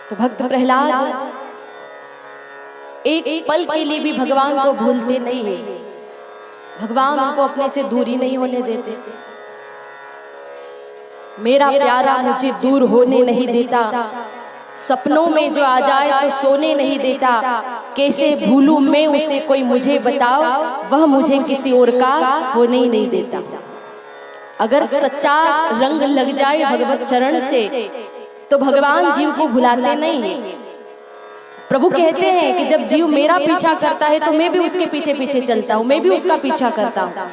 तो भक्त प्रहलाद एक पल के लिए भी भगवान को भूलते नहीं है, भगवान उनको अपने से दूरी नहीं होने देते। मेरा प्यारा मुझे दूर होने नहीं देता, सपनों में जो आ जाए तो सोने नहीं देता, कैसे भूलूं मैं उसे कोई मुझे बताओ, वह मुझे किसी और का होने ही नहीं देता। अगर सच्चा रंग लग जाए भगवत चरण से तो भगवान जीव को भुलाते नहीं है। प्रभु कहते हैं कि जब जीव मेरा पीछा करता है तो मैं भी उसके पीछे पीछे चलता हूँ, मैं भी उसका पीछा करता हूँ।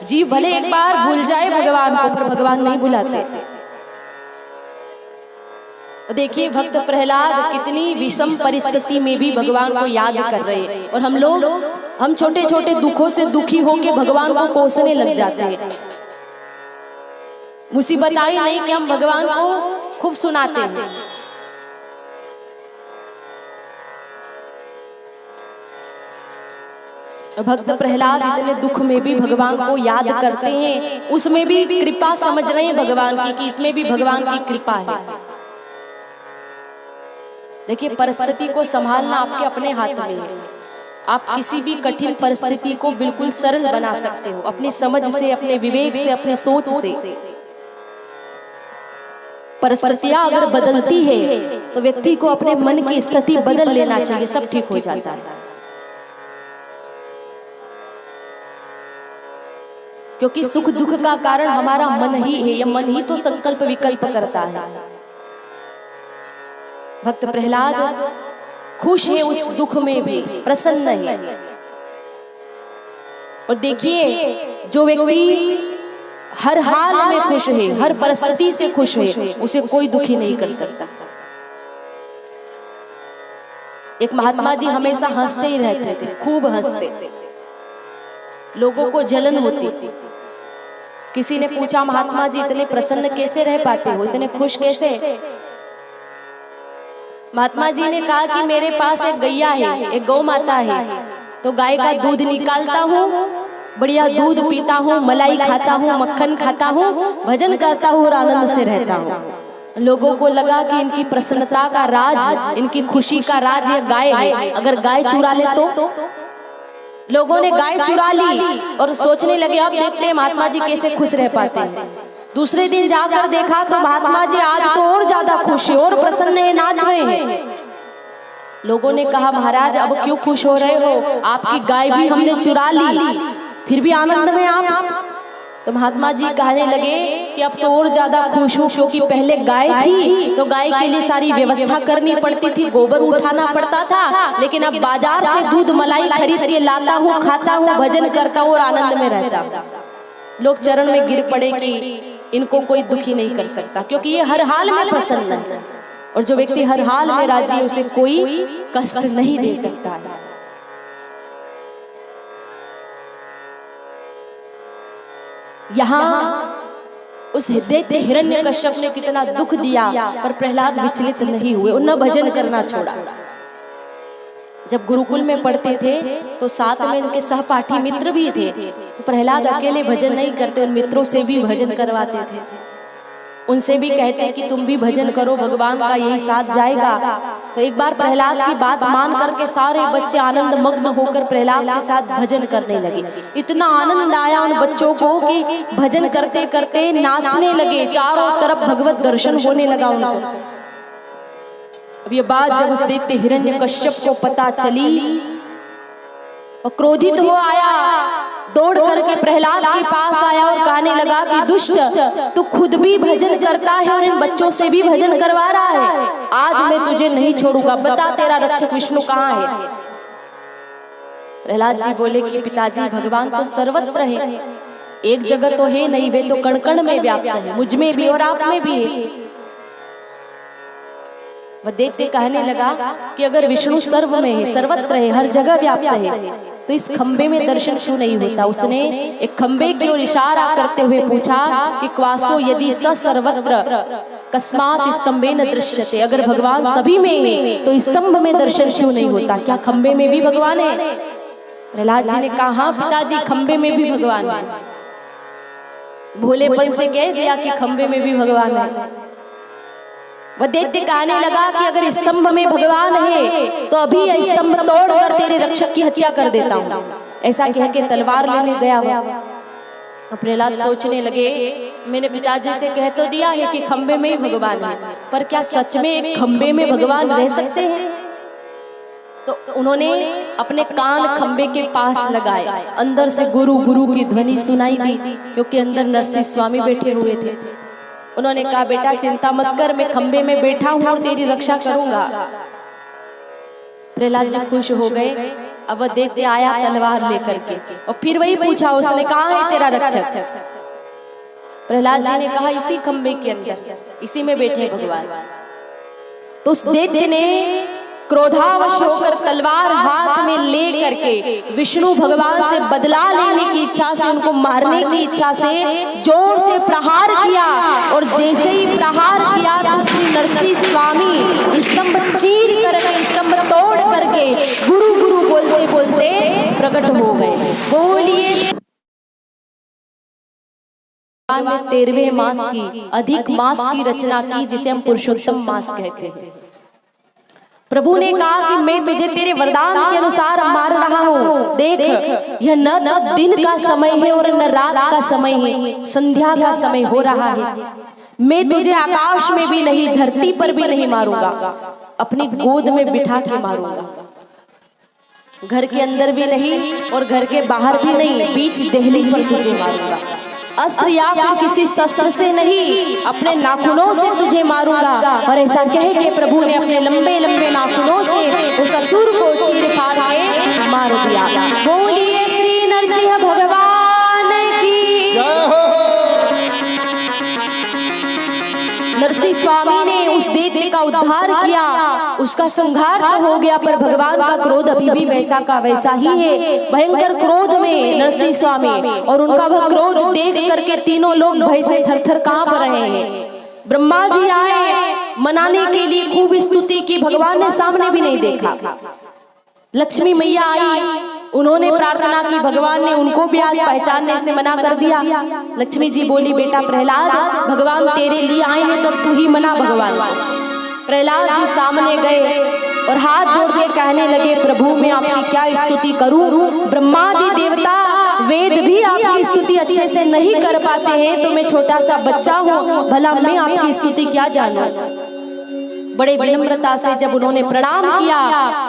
जीव भले एक बार भूल जाए भगवान को, पर भगवान नहीं भुलाते। देखिए भक्त प्रहलाद कितनी विषम परिस्थिति में भी भगवान को याद कर रहे हैं, और हम छोटे छोटे दुखों से दुखी होकर भगवान को कोसने लग जाते हैं। मुसीबत आई नहीं कि हम भगवान को खूब सुनाते हैं। भक्त प्रहलाद इतने दुख में भी भगवान को याद करते हैं, उसमें भी कृपा समझ रहे हैं भगवान की, कि इसमें भी भगवान की कृपा है। देखिए परिस्थिति को संभालना आपके अपने हाथ में है। आप किसी भी कठिन परिस्थिति को बिल्कुल सरल बना सकते हो, अपनी समझ से, अपने विवेक से, अपने सोच से। परिस्थितियां अगर बदलती है तो व्यक्ति को अपने मन की स्थिति बदल लेना चाहिए, सब ठीक हो जाता है। क्योंकि सुख दुख का कारण हमारा मन ही है, यह मन ही तो संकल्प विकल्प करता है। भक्त प्रहलाद खुश है उस दुख में भी, प्रसन्न है। और देखिए जो व्यक्ति हर हाल में खुश है, हर परिस्थिति से खुश है, उसे कोई दुखी नहीं कर सकता। एक महात्मा जी हमेशा हंसते ही रहते थे, खूब हंसते, लोगों को जलन होती थी। किसी ने पूछा महात्मा जी इतने प्रसन्न कैसे रह पाते हो, इतने खुश कैसे? महात्मा जी ने कहा कि मेरे पास एक गैया है, एक गौ माता है, तो गाय का दूध निकालता हूँ, बढ़िया दूध पीता हूँ, मलाई खाता हूँ, मक्खन खाता हूँ, भजन करता हूँ और आनंद से रहता हूँ। लोगों को लगा कि इनकी प्रसन्नता का राज, इनकी खुशी का राज ये गाय है। अगर गाय चुरा ले तो लोगों ने गाय चुरा ली और सोचने लगे अब देखते हैं महात्मा जी कैसे खुश रह पाते हैं। दूसरे दिन जाकर देखा तो महात्मा जी आज तो और ज्यादा खुश है और प्रसन्न है, नाच रहे हैं। लोगों ने कहा महाराज अब क्यों खुश हो रहे हो, आपकी गाय भी हमने चुरा ली, फिर भी आनंद में आप? तो महात्मा जी कहने लगे कि अब तो और ज्यादा खुश हूँ, क्योंकि पहले गाय थी तो गाय के लिए सारी व्यवस्था करनी पड़ती थी, गोबर उठाना पड़ता था, लेकिन अब बाजार से दूध मलाई खरीद के लाता हूँ, खाता हूँ, भजन करता हूँ और आनंद में रहता हूँ। लोग चरण में गिर पड़े कि इनको कोई दुखी नहीं कर सकता, क्योंकि ये हर हाल में प्रसन्न है, और जो व्यक्ति हर हाल में राजी है उसे कोई कष्ट नहीं दे सकता है। यहाँ उस दैत्य हिरण्यकश्यप ने कितना दुख दिया, पर प्रहलाद विचलित नहीं हुए, उन्हें भजन करना छोड़ा। जब गुरुकुल में पढ़ते थे तो साथ में इनके सहपाठी मित्र भी थे, तो प्रहलाद अकेले भजन नहीं करते, उन मित्रों से भी भजन करवाते थे। उनसे भी कहते कि तुम भी भजन करो, भगवान का यही साथ जाएगा। तो एक बार प्रहलाद की बात मान करके सारे बच्चे आनंद मग्न होकर प्रहलाद के साथ भजन करने लगे। इतना आनंद आया उन बच्चों को कि भजन करते करते नाचने लगे, चारों तरफ भगवत दर्शन होने लगा उनको। अब ये बात जब उस दैत्य हिरण्यकश्यप को पता चली और क्रोधित हो आया, दौड़ करके प्रहलाद के पास आया और कहने लगा कि दुष्ट, तू खुद भी भजन करता है और इन बच्चों से भी भजन करवा रहा है, आज मैं तुझे नहीं छोड़ूंगा, बता तेरा रक्षक विष्णु कहाँ है? प्रहलाद जी बोले कि पिताजी भगवान तो सर्वत्र है, एक जगह तो है नहीं, वे तो कण कण में व्याप्त है, मुझ में भी और आप में भी है। वह दैत्य कहने लगा कि अगर विष्णु सर्व में है, सर्वत्र है, हर जगह व्याप्त है, तो इस खंबे में दर्शन क्यों नहीं होता? उसने एक खंबे की ओर इशारा करते हुए पूछा कि क्वासो यदि स सर्वत्र कस्मात स्तंभे न दृश्यते, अगर भगवान सभी में है तो स्तंभ में दर्शन क्यों नहीं होता? क्या खंबे में भी भगवान है? प्रहलाद जी ने कहा हाँ पिताजी, खंबे में भी भगवान है। भोलेपन से कह दिया कि खंबे में भी भगवान है। वह दैत्य कहने लगा कि अगर स्तंभ में भगवान है तो अभी यह स्तंभ तोड़कर तेरे रक्षक की हत्या कर देता हूँ। ऐसा कह के तलवार लेने गया हुआ। प्रहलाद सोचने लगे, मैंने पिताजी से कह तो दिया है कि खंबे में ही भगवान है, पर क्या सच में एक खंबे में भगवान रह सकते हैं? तो उन्होंने अपने कान खंबे के पास लगाए। अंदर से गुरु गुरु की ध्वनि सुनाई दी, क्योंकि अंदर नरसिंह स्वामी बैठे हुए थे। उन्होंने कहा, बेटा चिंता मत कर, मैं खंबे में बैठा हूं और तेरी रक्षा करूंगा। प्रहलाद जी खुश हो गए। अब वह दैत्य आया तलवार लेकर के और फिर वही पूछा, उसने कहा है तेरा रक्षक? प्रहलाद जी ने कहा, इसी खंबे के अंदर, इसी में बैठे भगवान। तो उस दैत्य ने क्रोधावश होकर तलवार हाथ में ले करके विष्णु भगवान से बदला लेने की इच्छा से, उनको मारने की इच्छा से जोर से प्रहार किया। और जैसे ही प्रहार किया तो श्री नरसिंह स्वामी स्तंभ चीर करके, स्तंभ तोड़ करके गुरु गुरु बोलते बोलते प्रकट हो गए। बोलिए 13वें मास की, अधिक मास की रचना की, जिसे हम पुरुषोत्तम मास कहते हैं। प्रभु ने कहा कि मैं तुझे तेरे वरदान के अनुसार मार रहा हूँ। देख, यह न तो दिन का समय है और न रात का समय है, संध्या का समय हो रहा है। मैं तुझे आकाश में भी नहीं, धरती पर भी नहीं मारूंगा, अपनी गोद में बिठा के मारूंगा। घर के अंदर भी नहीं और घर के बाहर भी नहीं, बीच देहली पर तुझे मारूंगा। अस्त्र या फिर किसी शस्त्र से नहीं, अपने नाखूनों से तुझे मारूंगा। और ऐसा कह के प्रभु ने अपने लंबे लंबे नाखूनों से उस असुर को चीर फाड़ के मार दिया। बोलिए श्री नरसिंह भगवान की जय हो। नरसिंह स्वामी ने उस दैत्य का उद्धार किया, उसका संहार तो हो गया, पर भगवान का क्रोध अभी भी वैसा का वैसा ही है। भयंकर क्रोध में नरसिंह स्वामी, और उनका वह क्रोध देख करके तीनों लोग भय से थरथर कांप रहे हैं। ब्रह्मा जी आए मनाने के लिए, खूब स्तुति की, भगवान ने सामने भी नहीं देखा। लक्ष्मी मैया आई, उन्होंने प्रार्थना की, भगवान ने उनको भी आज पहचानने से मना कर दिया। लक्ष्मी जी बोली, बेटा प्रहलाद, भगवान तेरे लिए आए हैं तो तू ही मना भगवान। प्रहलाद जी सामने गए और हाथ जोड़ के कहने लगे, प्रभु मैं आपकी क्या स्तुति करूं? ब्रह्मादि देवता वेद भी आपकी स्तुति अच्छे से नहीं कर पाते हैं, तो मैं छोटा सा बच्चा हूँ, भला मैं आपकी स्तुति क्या जानूं? बड़े विनम्रता से जब उन्होंने प्रणाम किया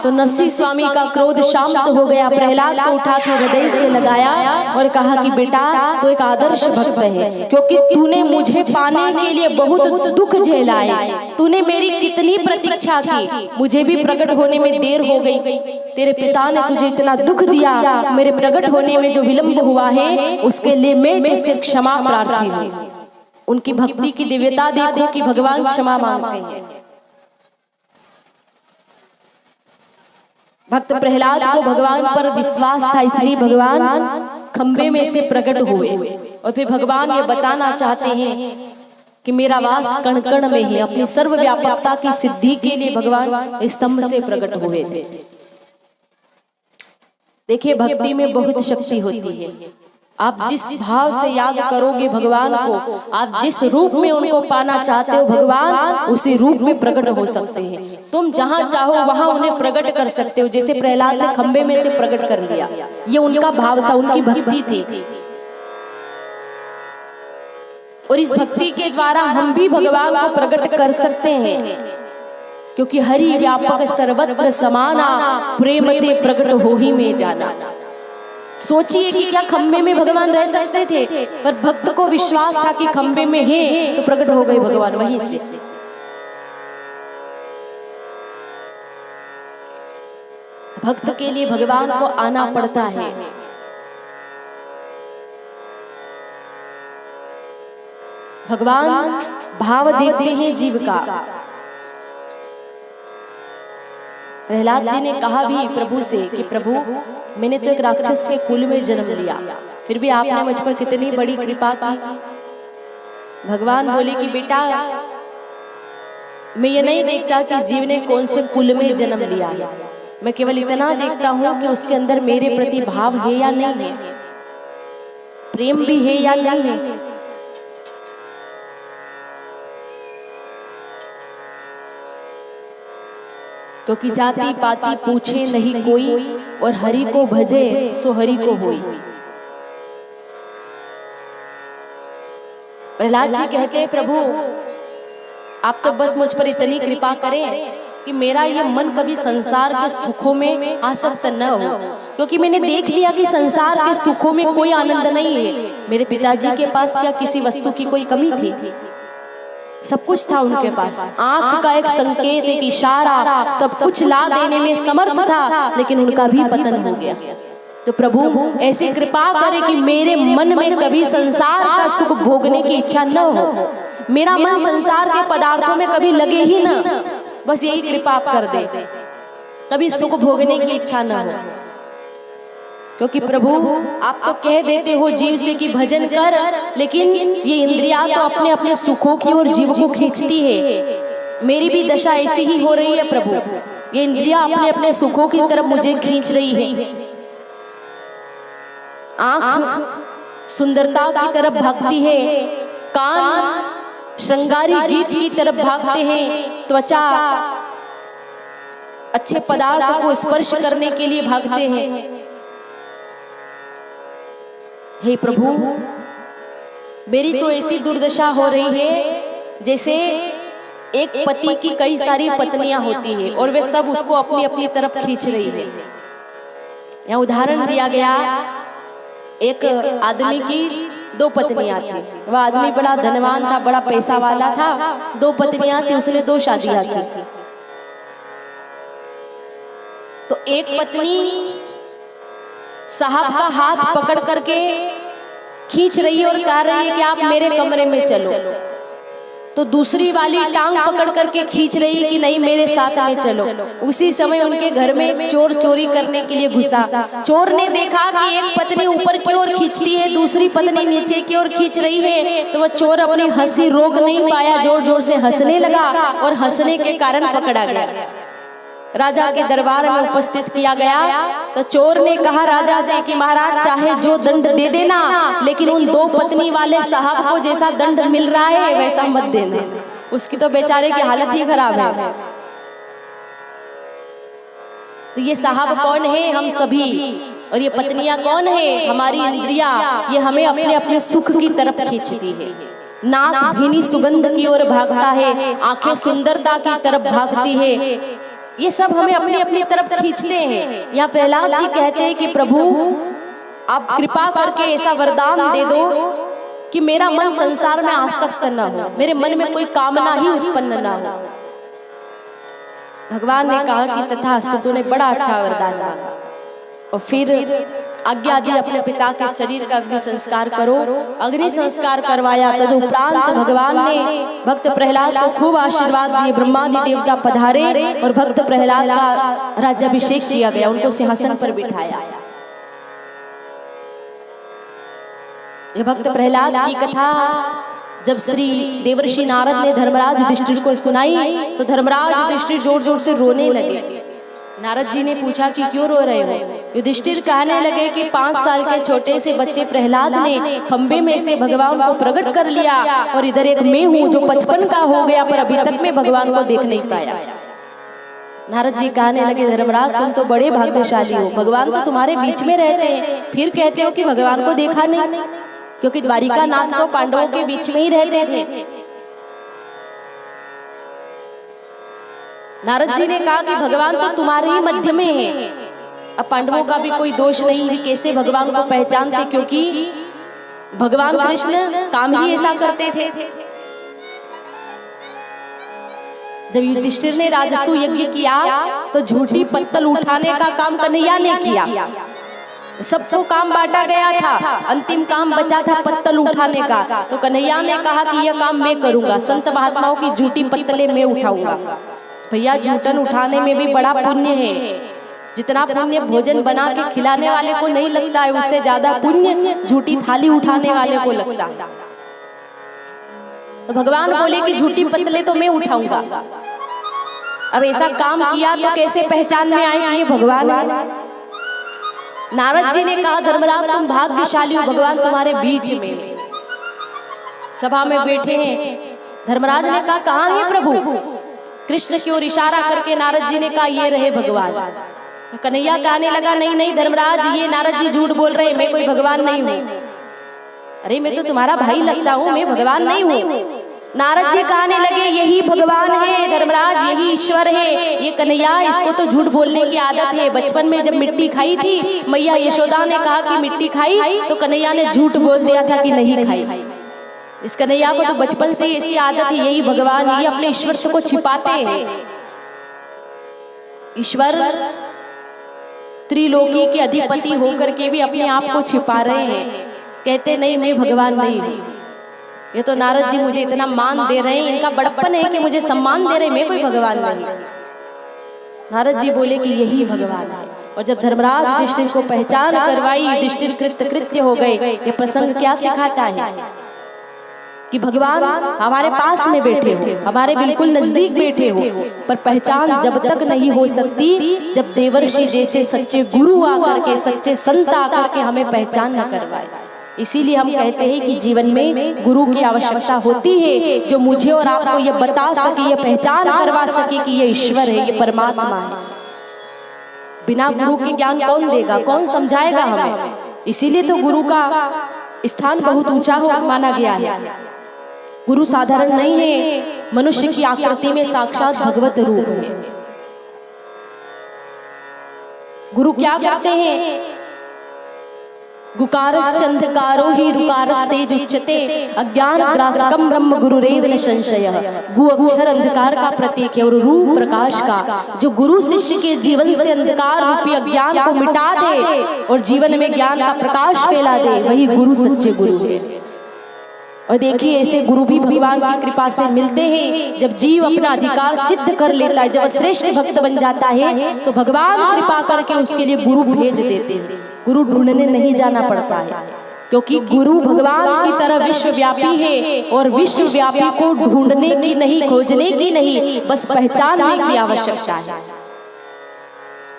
तो नरसिंह स्वामी का क्रोध शांत हो गया। प्रहलाद को उठा के हृदय से लगाया और कहा कि बेटा तू एक आदर्श भक्त है, क्योंकि तूने मुझे पाने के लिए बहुत दुख झेला है। तूने मेरी कितनी प्रतीक्षा की, मुझे भी प्रकट होने में देर हो गई। तेरे पिता ने तुझे इतना दुख दिया, मेरे प्रकट होने में जो विलंब हुआ है उसके लिए मैं तुझसे क्षमा प्रार्थी हूँ। उनकी भक्ति की दिव्यता देखो कि भगवान क्षमा मांगते हैं। भक्त प्रहलाद को भगवान पर विश्वास था, इसलिए भगवान खंबे में से प्रकट हुए। और फिर भगवान ये बताना चाहते हैं कि मेरा वास कण कण में है। अपनी सर्वव्यापकता की सिद्धि के लिए भगवान स्तंभ से प्रकट हुए थे। देखिए, भक्ति में बहुत शक्ति होती है। आप जिस भाव से याद करोगे भगवान को, आप जिस रूप में उनको पाना चाहते हो, भगवान उसी रूप में प्रकट हो सकते हैं। तुम जहां चाहो वहां उन्हें प्रकट कर सकते हो। जैसे प्रहलाद ने खंबे में से प्रकट कर लिया, ये उनका भाव था, उनकी भक्ति थी। और इस भक्ति के द्वारा हम भी भगवान को प्रकट कर सकते हैं, क्योंकि हरि व्यापक सर्वत्र समाना, प्रेम ते प्रकट हो ही में जाना। सोचिए कि क्या खंबे में भगवान रह सकते थे, पर भक्त को विश्वास था कि खंबे में है तो प्रकट हो गए भगवान वहीं से। भक्त के लिए भगवान को आना पड़ता है। भगवान भाव देखते हैं जीव का। प्रहलाद जी ने कहा भी प्रभु से कि प्रभु मैंने तो एक राक्षस के कुल में जन्म लिया, फिर भी आपने मुझ पर कितनी बड़ी कृपा की। भगवान बोले कि बेटा मैं ये नहीं देखता कि जीव ने कौन से कुल में जन्म लिया है, मैं केवल इतना देखता हूं कि उसके अंदर मेरे प्रति भाव है या नहीं है, प्रेम भी है या नहीं है। क्योंकि जाति पाति पूछे नहीं कोई, और हरि को भजे सो हरि को होई। प्रहलाद जी कहते हैं, प्रभु आप तो बस मुझ पर इतनी कृपा करें कि मेरा ये मन कभी संसार के सुखों में आसक्त न हो, क्योंकि मैंने देख लिया कि संसार के सुखों में कोई आनंद नहीं है। मेरे पिताजी के पास क्या किसी वस्तु की कोई कमी थी? सब कुछ था उनके पास। आंख का एक संकेत, एक इशारा, सब कुछ ला देने में समर्थ था, लेकिन उनका भी पतन हो गया। तो प्रभु ऐसी कृपा करे कि मेरे मन में कभी संसार का सुख भोगने की इच्छा न हो, मेरा मन संसार के पदार्थों में कभी लगे ही न। बस यही कृपा आप कर दे, कभी सुख भोगने की इच्छा न हो। क्योंकि प्रभु आप तो कह देते हो जीव से कि भजन कर, लेकिन ये इंद्रियां तो अपने अपने सुखों की ओर जीव को खींचती है। मेरी भी दशा ऐसी ही हो रही है प्रभु, ये इंद्रियां अपने अपने सुखों की तरफ मुझे खींच रही है। आंख सुंदरता की तरफ भागती है, कान श्रृंगारी गीत की तरफ भागते हैं, त्वचा अच्छे पदार्थ को स्पर्श करने के लिए भागते हैं। हे प्रभु मेरी तो ऐसी दुर्दशा हो रही है जैसे एक पति की कई सारी पत्नियां होती है और वे सब उसको अपनी अपनी तरफ खींच रही है। यहाँ उदाहरण दिया गया, एक आदमी की 2 पत्नियां थी। वह आदमी बड़ा धनवान था, बड़ा पैसा वाला था, 2 पत्नियां थी, उसने 2 शादियां की। तो एक पत्नी साहब का हाथ पकड़ करके खींच रही है और कह रही है कि आप मेरे कमरे में चलो। तो दूसरी वाली टांग पकड़ करके खींच रही है कि नहीं मेरे साथ में चलो। उसी समय उनके घर में चोर चोरी करने के लिए घुसा। चोर ने देखा कि एक पत्नी ऊपर की ओर खींचती है, दूसरी पत्नी नीचे की ओर खींच रही है, तो वह चोर अपनी हंसी रोक नहीं पाया, जोर जोर से हंसने लगा और हंसने के कारण पकड़ा गया। राजा के दरबार में उपस्थित किया गया। तो चोर ने कहा राजा से कि महाराज चाहे जो दंड दे देना, लेकिन उन 2 पत्नी वाले साहब को जैसा दंड मिल रहा है वैसा मत देना, उसकी तो बेचारे की हालत ही खराब है। तो ये साहब कौन है? हम सभी। और ये पत्नियां कौन है? हमारी इंद्रियां। ये हमें अपने अपने सुख की तरफ खींचती है। नाक भीनी सुगंध की ओर भागता है, आंखें सुंदरता की तरफ भागती है। ये सब हमें अपनी अपनी तरफ खींचते हैं। यहाँ प्रहलाद जी कहते हैं कि प्रभु आप कृपा करके ऐसा वरदान दे दो कि मेरा मन संसार में आसक्त न हो, मेरे मन में कोई कामना ही उत्पन्न न हो। भगवान ने कहा कि तथास्तु, तूने बड़ा अच्छा वरदान मांगा। और फिर आज्ञा दी अपने पिता के शरीर का अग्नि संस्कार करो। अग्नि संस्कार करवाया। तदुपरांत भगवान ने भक्त प्रहलाद को खूब आशीर्वाद दिए। ब्रह्मादि देवता पधारे और भक्त प्रहलाद का राज्याभिषेक किया गया, उनको सिंहासन पर बिठाया। ये भक्त प्रहलाद की कथा जब श्री देवर्षि नारद ने धर्मराज युधिष्ठिर को सुनाई तो धर्मराज युधिष्ठिर जोर जोर से रोने लगे। नारद जी ने पूछा कि क्यों रो रहे हो? युधिष्ठिर कहने लगे कि 5 साल के छोटे से बच्चे प्रहलाद ने खंबे में से भगवान को प्रकट कर लिया, और इधर एक मैं हूँ जो 55 का हो गया पर अभी तक मैं भगवान को देख नहीं पाया। नारद जी कहने लगे धर्मराज तुम तो बड़े भाग्यशाली हो, भगवान तो तुम्हारे बीच में रहते हैं, फिर कहते हो कि भगवान को देखा नहीं। क्योंकि द्वारिका नाथ तो पांडवों के बीच में ही रहते थे। नारद जी ने कहा कि भगवान तो तुम्हारे ही मध्य में है। अब पांडवों का भी कोई दोष नहीं है, कैसे भगवान को पहचानते, क्योंकि भगवान कृष्ण काम ही ऐसा करते थे। जब युधिष्ठिर ने राजसू यज्ञ किया तो झूठी पत्तल उठाने का काम कन्हैया ने किया। सबको काम बांटा गया था, अंतिम काम बचा था पत्तल उठाने का। तो कन्हैया ने कहा कि यह काम मैं करूंगा, संत महात्माओं की झूठी पत्तलें मैं उठाऊंगा। भैया जूठन उठाने में भी बड़ा पुण्य है। जितना पुण्य भोजन बना के खिलाने वाले को नहीं लगता है, उससे ज्यादा पुण्य झूठी थाली उठाने वाले को लगता है। तो भगवान बोले कि झूठी पत्तलें तो मैं उठाऊंगा। अब ऐसा काम किया तो कैसे पहचान में आए कि ये भगवान है? नारद जी ने कहा धर्मराज तुम भाग्यशाली हो, भगवान तुम्हारे बीच में। सभा में बैठे हैं। धर्मराज ने कहा कहाँ है प्रभु? कृष्ण की ओर इशारा करके नारद जी ने कहा ये रहे भगवान। तो कन्हैया कहने लगा नहीं नहीं धर्मराज, ये नारद जी झूठ बोल रहे हैं, मैं कोई भगवान नहीं हूँ। अरे मैं तो तुम्हारा भाई लगता हूँ, मैं भगवान नहीं हूँ। नारद जी कहने लगे यही भगवान है धर्मराज, यही ईश्वर है। ये कन्हैया इसको तो झूठ बोलने की आदत है। बचपन में जब मिट्टी खाई थी, मैया यशोदा ने कहा कि मिट्टी खाई, तो कन्हैया ने झूठ बोल दिया था कि नहीं खाई। इस कन्हैया को तो बचपन से ऐसी आदत है, यही भगवान, ये अपने ईश्वर को छिपाते हैं। ईश्वर त्रिलोकी के अधिपति होकर के भी अपने आप को छिपा रहे हैं, कहते नहीं मैं भगवान नहीं हूं। ये तो नारद जी मुझे इतना मान दे रहे हैं, इनका बड़प्पन है कि मुझे सम्मान दे रहे, मैं कोई भगवान नहीं। नारद जी बोले कि यही भगवान है। और जब धर्मराज युधिष्ठिर को पहचान करवाई, युधिष्ठिर कृतकृत्य हो गए। ये प्रसंग क्या सिखाता है कि भगवान हमारे पास में बैठे हो, हमारे बिल्कुल नजदीक बैठे हो, पर पहचान जब तक नहीं हो सकती जब देवर्षि जैसे सच्चे गुरु आकर के, सच्चे संत आकर के हमें पहचान न करवाए। इसीलिए हम कहते हैं कि जीवन में गुरु की आवश्यकता होती है, जो मुझे और आपको ये बता सके, ये पहचान करवा सके कि ये ईश्वर है, ये परमात्मा है। बिना गुरु के ज्ञान कौन देगा, कौन समझाएगा हमें? इसीलिए तो गुरु का स्थान बहुत ऊंचा माना गया है। गुरु साधारण नहीं है, मनुष्य की आकृति में साक्षात भगवत रूप है। गुरु क्या करते हैं? गुकारश्चंधकारो ही रुकारस्तेज उच्यते अज्ञान ग्रासकम ब्रह्म गुरुरेव न संशयः। गु अक्षर अंधकार का प्रतीक है और रू प्रकाश का। जो गुरु शिष्य के जीवन से अंधकार रूपी अज्ञान को मिटा दे और जीवन में ज्ञान का प्रकाश फैला दे, वही गुरु सच्चे गुरु है। और देखिए ऐसे गुरु भी भगवान की कृपा से मिलते हैं। जब जीव अपना अधिकार सिद्ध कर लेता है, जब श्रेष्ठ भक्त बन जाता है, तो भगवान कृपा करके उसके लिए गुरु भेज देते हैं। गुरु ढूंढने नहीं जाना पड़ता है, क्योंकि गुरु भगवान की तरह विश्वव्यापी है। और विश्वव्यापी को ढूंढने की नहीं, खोजने की नहीं, बस पहचानने की आवश्यकता है।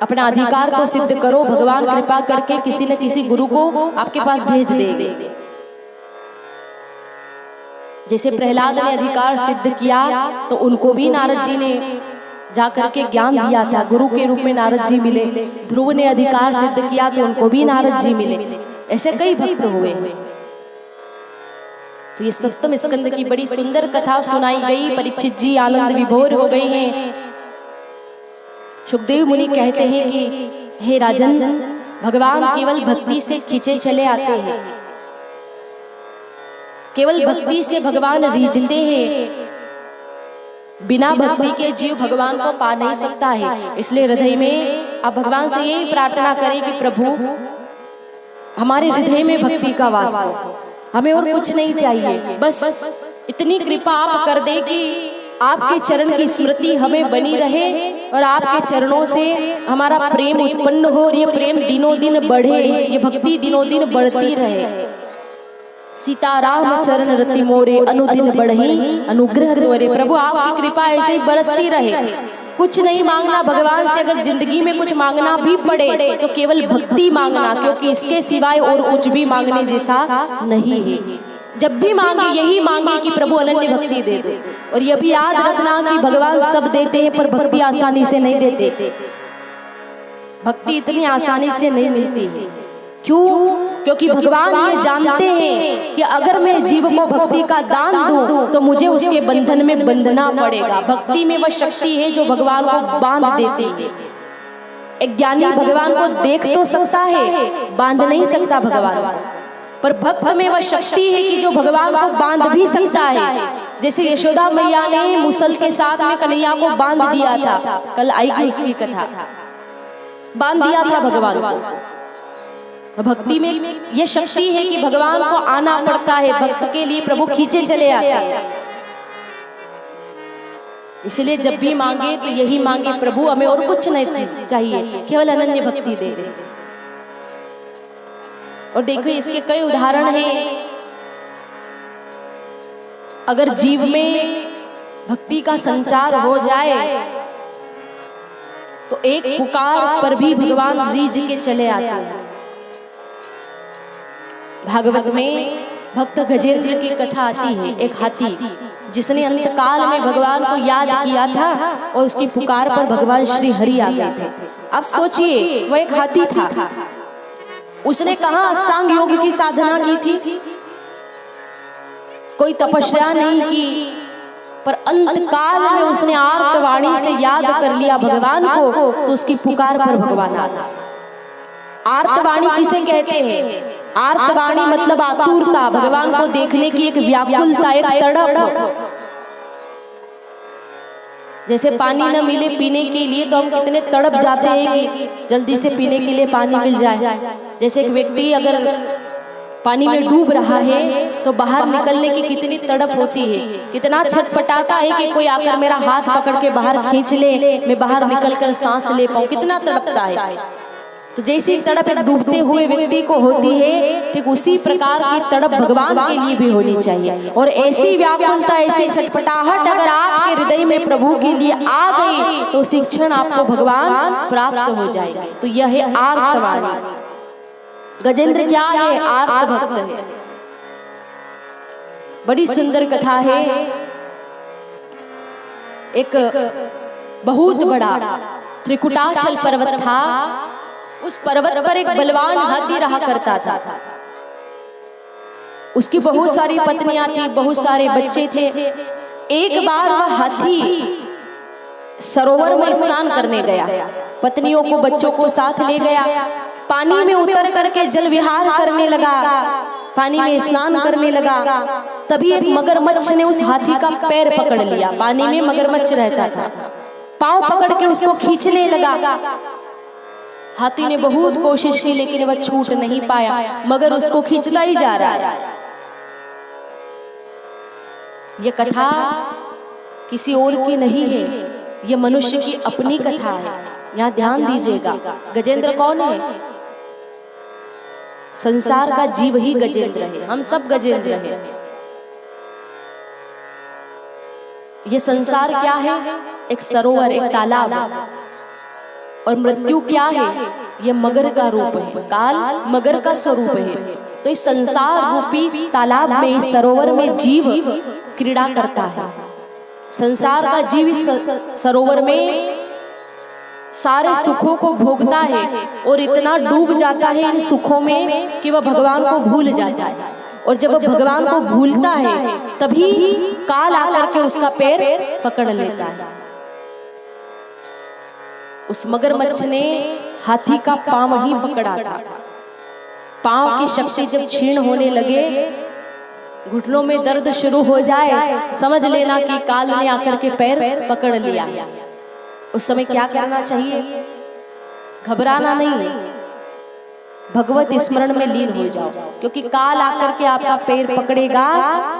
अपना अधिकार तो सिद्ध करो, भगवान कृपा करके किसी न किसी गुरु को आपके पास भेज देंगे। जैसे प्रहलाद ने अधिकार सिद्ध किया, तो उनको भी नारद जी ने जाकर के ज्ञान दिया था, गुरु के रूप में नारद जी मिले। ध्रुव ने अधिकार सिद्ध किया तो उनको भी नारद जी मिले। ऐसे कई भक्त हुए। तो ये सप्तम स्कंद की बड़ी सुंदर कथा सुनाई गई। परीक्षित जी आनंद विभोर हो गए हैं। सुखदेव मुनि कहते हैं कि हे राजन, भगवान केवल भक्ति से खींचे चले आते हैं, केवल भक्ति से भगवान रीझते हैं। बिना भक्ति के जीव भगवान को पा नहीं सकता है। इसलिए हृदय में आप भगवान से यही प्रार्थना करें कि प्रभु हमारे हृदय में भक्ति का वास हो, हमें और कुछ नहीं चाहिए, बस इतनी कृपा आप कर दे कि आपके चरण की स्मृति हमें बनी रहे और आपके चरणों से हमारा प्रेम उत्पन्न हो और ये प्रेम दिनों दिन बढ़े, ये भक्ति दिनों दिन बढ़ती रहे। सीताराम चरण रति मोरे अनुदिन बढ़ही अनुग्रह त्वरे। प्रभु आपकी कृपा ऐसे ही बरसती रहे। कुछ नहीं मांगना भगवान से, अगर जिंदगी में कुछ मांगना भी पड़े तो केवल भक्ति मांगना, क्योंकि इसके सिवाय और कुछ भी मांगने जैसा नहीं है। जब भी मांगे यही मांगे कि प्रभु अनन्य भक्ति दे दो। और ये भी याद रखना कि भगवान सब देते हैं पर भक्ति आसानी से नहीं देते। भक्ति इतनी आसानी से नहीं मिलती है। क्यों? क्योंकि भगवान ये जानते हैं कि अगर मैं जीव को भक्ति का दान दूं तो मुझे उसके बंधन में बंधना पड़ेगा। भक्ति में वह शक्ति है जो भगवान को बांध देती है। एक ज्ञानी भगवान को देख तो सकता है, बांध नहीं सकता भगवान को, पर भक्त में वह शक्ति है कि जो भगवान को बांध भी सकता है। जैसे यशोदा मैया ने मुसल के साथ में कन्हैया को बांध दिया था, कल आएगी उसकी कथा, बांध दिया था भगवान को। भक्ति में यह शक्ति है कि भगवान को आना पड़ता है, भक्त के लिए प्रभु खींचे चले आते हैं। इसलिए जब भी मांगे तो यही मांगे, प्रभु हमें और कुछ नहीं चाहिए, केवल अनन्य भक्ति दे दे। और देखो इसके कई उदाहरण हैं। अगर जीव में भक्ति का संचार हो जाए तो एक पुकार पर भी भगवान रीझ के चले आते हैं। भागवत में भक्त गजेंद्र की कथा आती है। एक हाथी जिसने अंतकाल में भगवान को याद किया था और उसकी पुकार पर भगवान श्री हरि आ गए थे। अब सोचिए, वह एक हाथी था, उसने कहाँ अष्टांग योग की साधना की थी, कोई तपस्या नहीं की, पर अंतकाल में उसने आर्तवाणी से याद कर लिया भगवान को, तो उसकी पुकार पर भगवान आ गए। आर्तवाणी किसे कहते हैं? आर्तवाणी मतलब आतुरता, भगवान को देखने की एक व्याकुलता, एक तड़प। जैसे पानी न मिले पीने के लिए तो हम कितने तड़प जाते हैं कि जल्दी से पीने के लिए पानी मिल जाए। जैसे एक व्यक्ति अगर पानी में डूब रहा है तो बाहर निकलने की कितनी तड़प होती है, कितना छटपटाता है कि कोई आकर मेरा हाथ पकड़ के बाहर खींच ले, मैं बाहर निकलकर सांस ले पाऊं, कितना तड़पता है। तो जैसी तड़प एक डूबते हुए व्यक्ति को होती है, ठीक उसी प्रकार की तड़प भगवान के लिए भी होनी चाहिए। और ऐसी व्याकुलता, ऐसी छटपटाहट अगर आपके हृदय में प्रभु के लिए आ गई तो शिक्षण आपको भगवान प्राप्त हो जाएगा। तो यह है आर्तवाणी। गजेंद्र क्या है? आर्त भक्त है। बड़ी सुंदर कथा है। एक बहुत बड़ा त्रिकुटाचल पर्वत था, उस पर्वत पर एक बलवान हाथी रहा करता था। उसकी बहुत सारी पत्नियां थी, बहुत सारे बच्चे थे। एक बार वह हाथी सरोवर में स्नान करने गया, पत्नियों को बच्चों को साथ ले गया, पानी में उतर करके जल विहार करने लगा, पानी में स्नान करने लगा। तभी एक मगरमच्छ ने उस हाथी का पैर पकड़ लिया। पानी में मगरमच्छ रहता था, पांव पकड़ के उसको खींचने लगा। हाथी ने बहुत कोशिश की लेकिन वह छूट नहीं पाया, मगर उसको खींचता ही जा रहा है। यह कथा किसी और की नहीं है, यह मनुष्य की अपनी कथा है। यहाँ ध्यान दीजिएगा। गजेंद्र कौन है? संसार का जीव ही गजेंद्र है, हम सब गजेंद्र हैं। ये संसार क्या है? एक सरोवर, एक तालाब। और मृत्यु क्या है? ये मगर का रूप है, काल मगर का स्वरूप है। तो इस संसार रूपी तालाब में, इस सरोवर में जीव क्रीड़ा करता है। संसार का जीव इस सरोवर में सारे सुखों को भोगता है और इतना डूब जाता है इन सुखों में कि वह भगवान को भूल जाता है। और जब वह भगवान को भूलता है तभी काल आकर के उसका पैर पकड़ लेता है। उस मगरमच्छ ने हाथी का पांव ही पकड़ा था। पांव की शक्ति जब क्षीण होने लगे, घुटनों में दर्द शुरू हो जाए, समझ लेना कि काल ने आकर के पैर पकड़ लिया। उस समय क्या करना चाहिए? घबराना नहीं, भगवत स्मरण में लीन हो जाओ, क्योंकि काल आकर के आपका पैर पकड़ेगा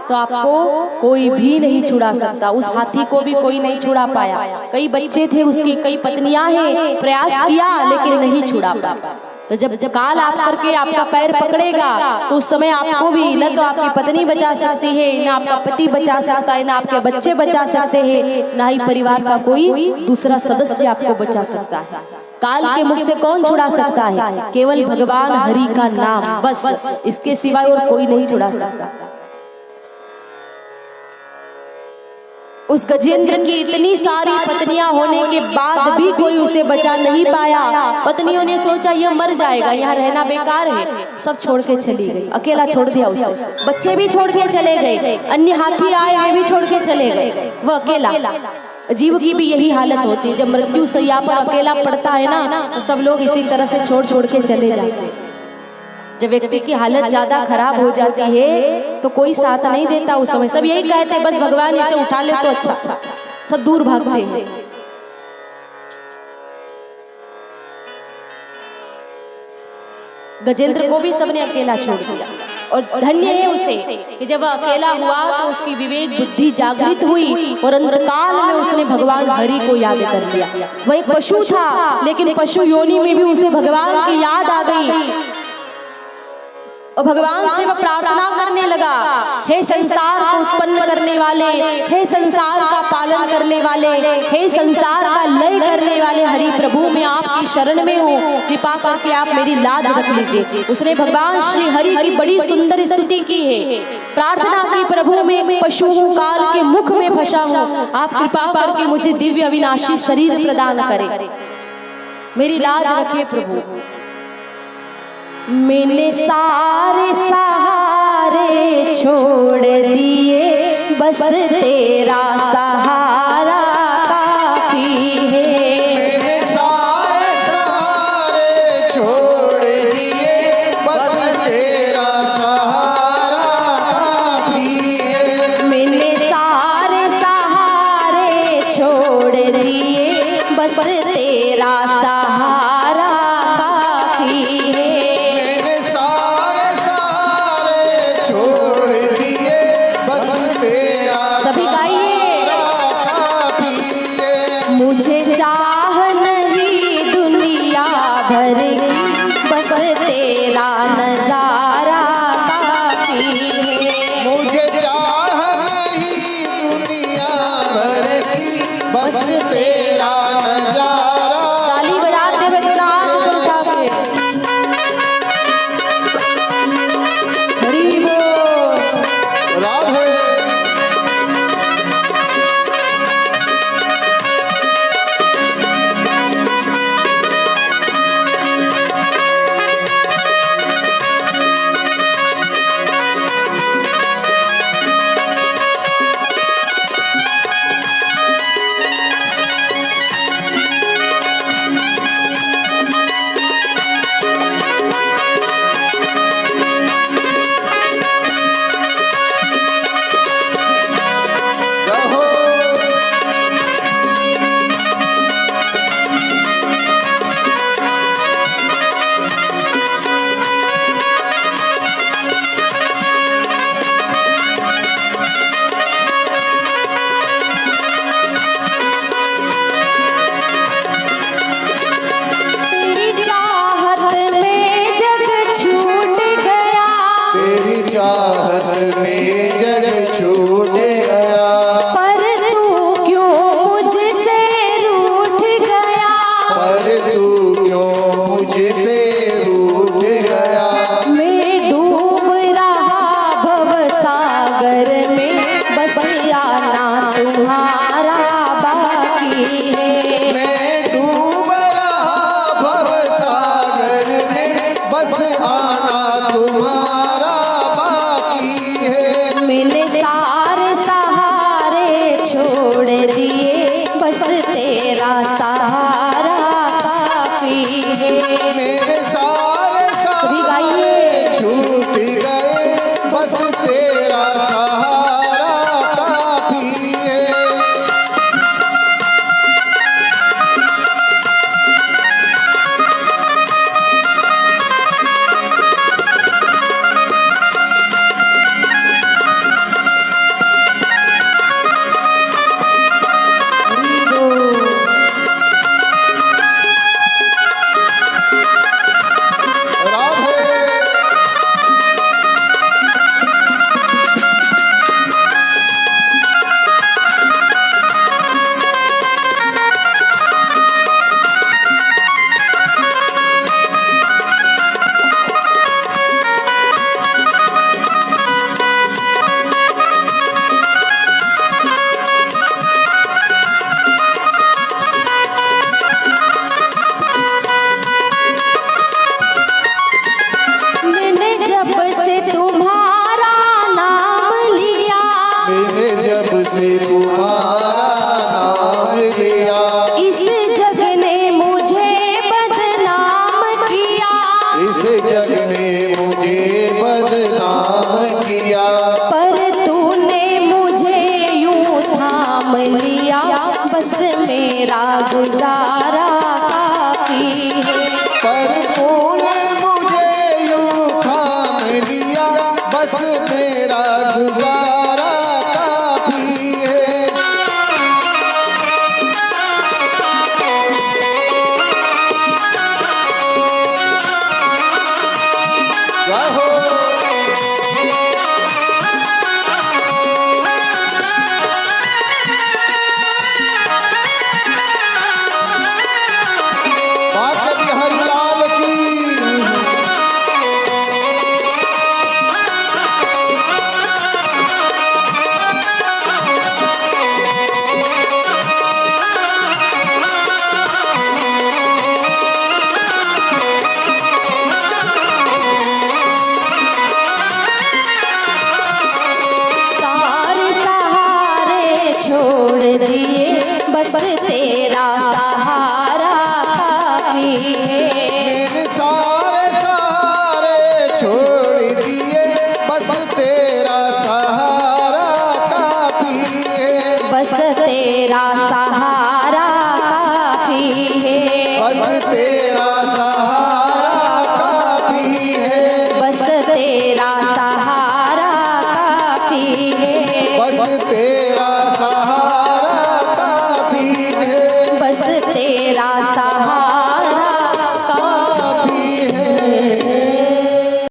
तो आपको कोई भी नहीं छुड़ा सकता। उस हाथी को भी कोई नहीं छुड़ा पाया। कई बच्चे थे उसकी, कई पत्नियां हैं, प्रयास किया लेकिन नहीं छुड़ा पाया। तो जब काल आकर के आपका पैर पकड़ेगा तो उस समय आपको भी न तो आपकी पत्नी बचा सकती है, न आपका पति बचा सकता है, न आपके बच्चे बचा सकते हैं, न ही परिवार का कोई दूसरा सदस्य आपको बचा सकता है। काल के मुख से कौन छुड़ा सकता है? केवल भगवान हरि का नाम, बस इसके सिवाय और कोई नहीं छुड़ा सकता। उस गजेंद्र की इतनी सारी पत्नियां होने के बाद भी कोई उसे बचा नहीं पाया। पत्नियों ने सोचा यह मर जाएगा, यहाँ रहना बेकार है, सब छोड़ के चली गई। अकेला छोड़ दिया उसे, बच्चे भी छोड़ के चले गए, अन्य हाथी आए वे भी छोड़ के चले गए, वह अकेला। जीव की भी यही हालत होती है, जब मृत्यु सैया पर अकेला पड़ता है ना, तो सब लोग इसी तरह से छोड़ छोड़ के चले जाते हैं। जब व्यक्ति की हालत ज्यादा खराब हो जाती है तो कोई साथ नहीं देता। उस समय सब यही कहते हैं बस भगवान इसे उठा ले तो अच्छा, सब दूर भागते हैं। गजेंद्र को भी सबने अकेला छोड़ दिया और धन्य है उसे कि जब अकेला हुआ तो उसकी विवेक बुद्धि जागृत हुई और अंतकाल में उसने भगवान हरि को याद कर लिया। वह एक पशु था लेकिन पशु योनि में भी उसे भगवान की याद आ गई। और भगवान से वह प्रार्थना करने लगा, हे संसार को उत्पन्न करने वाले, हे संसार का पालन करने वाले, हे संसार का लय करने वाले हरि प्रभु, मैं आपकी शरण में हूँ, कृपा करके आप मेरी लाज रख लीजिए। उसने भगवान श्री हरि की बड़ी सुंदर स्तुति की है, प्रार्थना की, प्रभु मैं एक पशु हूँ, काल के मुख में फंसा हूँ, आप कृपा करके मुझे दिव्य अविनाशी शरीर प्रदान करें, मेरी लाज रखे प्रभु। मैंने सारे सहारे छोड़ दिए, बस तेरा सहारा काफी है। मैंने सारे सहारे छोड़ दिए, बस तेरा सहारा काफी है। मैंने सारे सहारे छोड़ दिए, बस तेरा सहारा काफी है। मुझे चाह नहीं दुनिया भर की, बस तेरा नजारा काफी है। मुझे चाह नहीं दुनिया भर की, बस तेरा नजारा। ताली बजाते हुए हाथ उठा के हरि बोल। राधे चाहत में जग छूट गया, पर तू क्यों मुझसे रूठ गया, पर तू क्यों मुझसे रूठ गया। मैं डूब रहा भव सागर में, बस आना तुम्हारा बाकी है। मैं डूब रहा भव सागर में, बस आना तुम्हारा बाकी है। मैंने सारे सहारे छोड़ दिए, बस तेरा सहारा काफी है। मेरे सारे सहारे छूट गए, बस तेरा सहारा काफी है। से तुम्हारा नाम लिया, इस जग ने मुझे बदनाम किया, इस जग ने मुझे बदनाम किया। पर तूने मुझे यूं थाम लिया, बस मेरा गुजारा काफी है। पर तूने मुझे यूं थाम लिया, बस मेरा गुजारा काफी है। रहो छोड़ दिए, बस तेरा सहारा काफी है। मैंने सारे सारे छोड़ दिए, बस तेरा सहारा काफी है। बस तेरा सहारा काफी है। बस तेरा